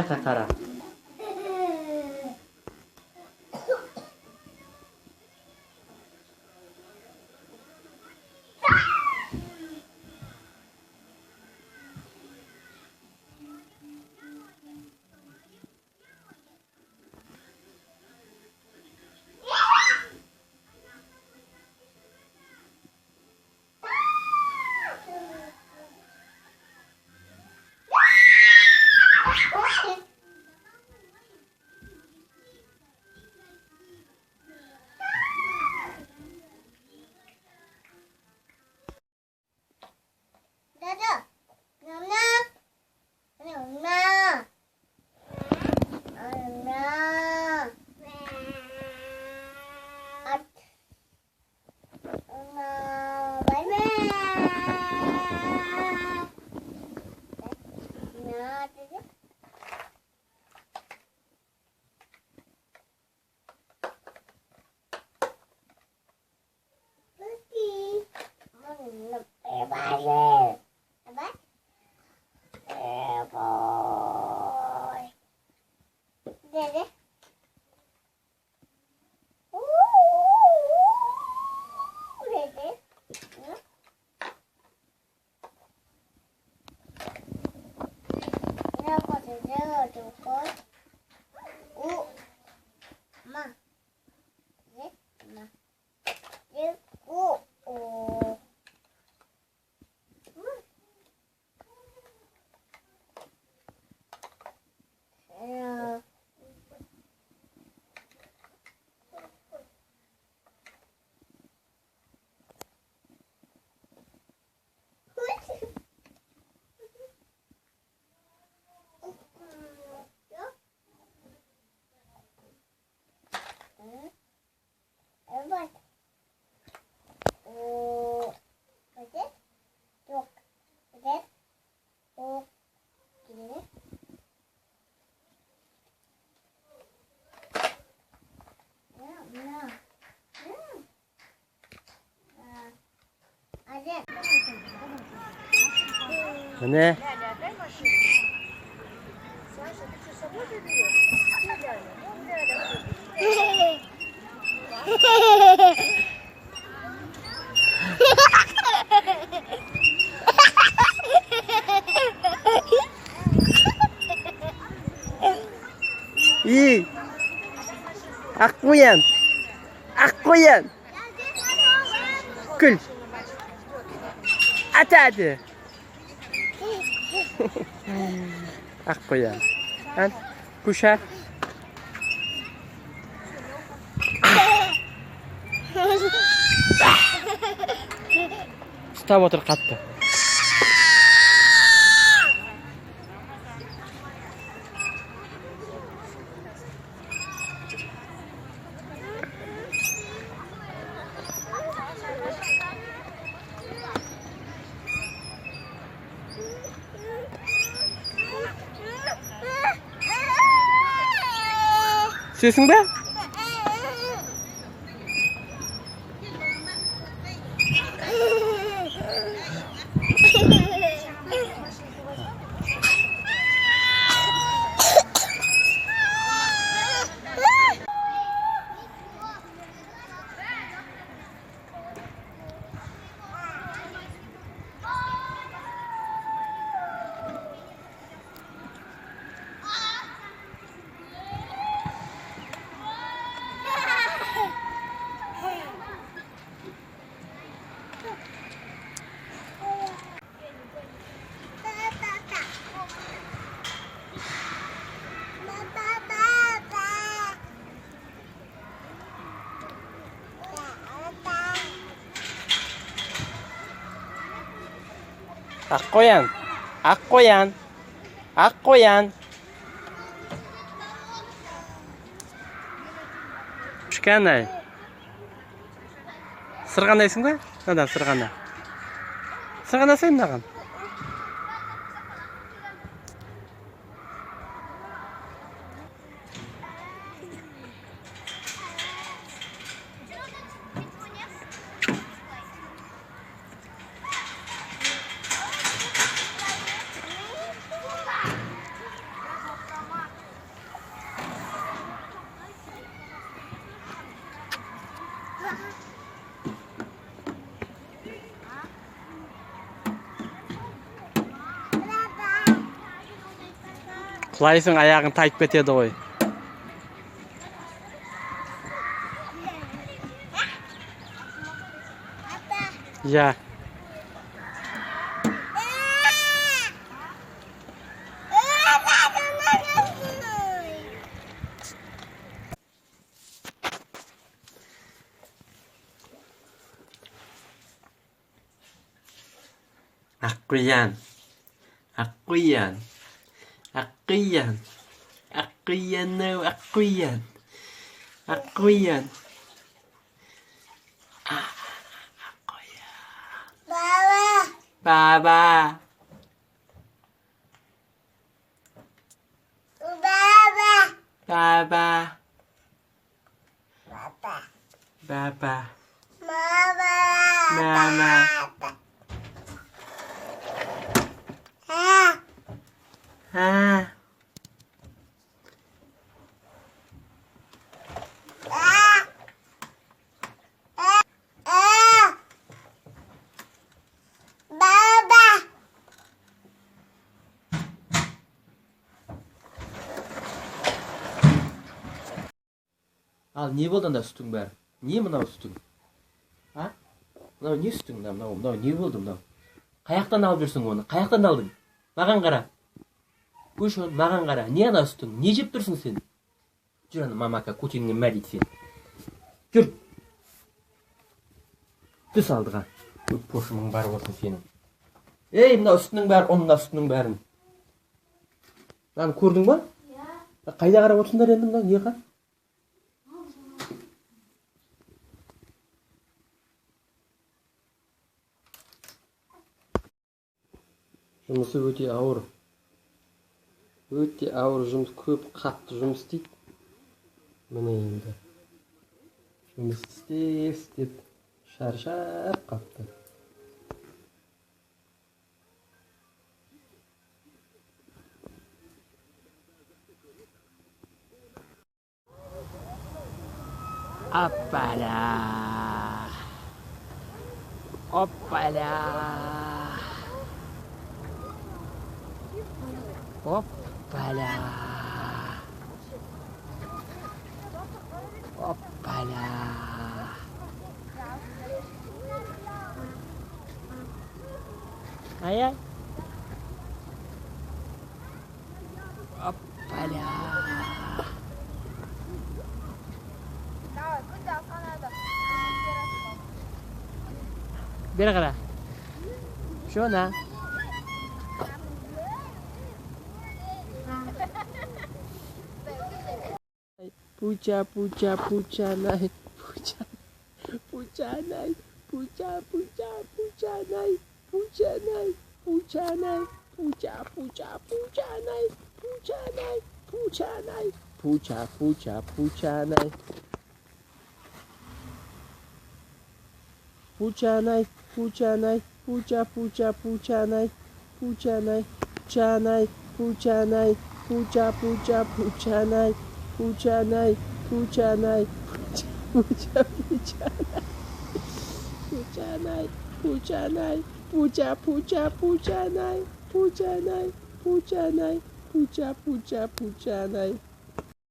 Bunaqa qara. Mana? Ih, aku yan, kul, ada. Aku yan, kan, kusha. Stop terkata. Sesin be? Aku yan. Qanday? Sirg'andaysing-ku? Nadan sirg'anda? Sirg'andasan naqan? Құлайсың, аяғың тайып кетеді ғой. Иә. Аққұян. Аққұян. Аққұян. Аққұян-ау, аққұян. Аққұян. Баба. Баба. Баба. Мама. Ал не болды анда сүтің бәрі? Не мынау сүтің? А? Мынау не сүтің? Мынау не болды мынау? Қаяқтан алып жүрсің оны? Қаяқтан алдың? Маған қара. Көш оны, маған қара. Не ана сүтің? Не жеп тұрсың сен? Жүр ана мамака көтеріңе мәлейді сен. Жүр. Түс алдыға. Көп пошымың бар болсын сенің. Ей, мынау сүтінің бәрі, онына сүтінің бәрін. Мынаны көрдің ба? Қайда қарап отырсыңдар енді мынау? Не қа? Жұмысы өте ауыр. Өте ауыр жұмыс, көп қатты жұмыс істейді. Міне енді. Жұмыс істеп шаршап қапты. Оппаля. Оппаля. Оппаля. Оппаля. Ай-ай. Оппаля. Бері қара. Шона. Pucha, pucha, pucha, nai, pucha, pucha, nai, pucha, pucha, pucha, nai, pucha, nai, pucha, nai, pucha, pucha, pucha, nai, pucha, nai, pucha, nai, pucha, pucha, pucha, nai, pucha, nai, pucha, nai, pucha, pucha, pucha, nai, pucha, nai, pucha, nai, pucha, nai, pucha, pucha, pucha, nai. Pucha nai, pucha nai, pucha pucha nai, pucha nai, pucha nai, pucha pucha pucha nai, pucha nai, pucha nai, pucha pucha pucha nai.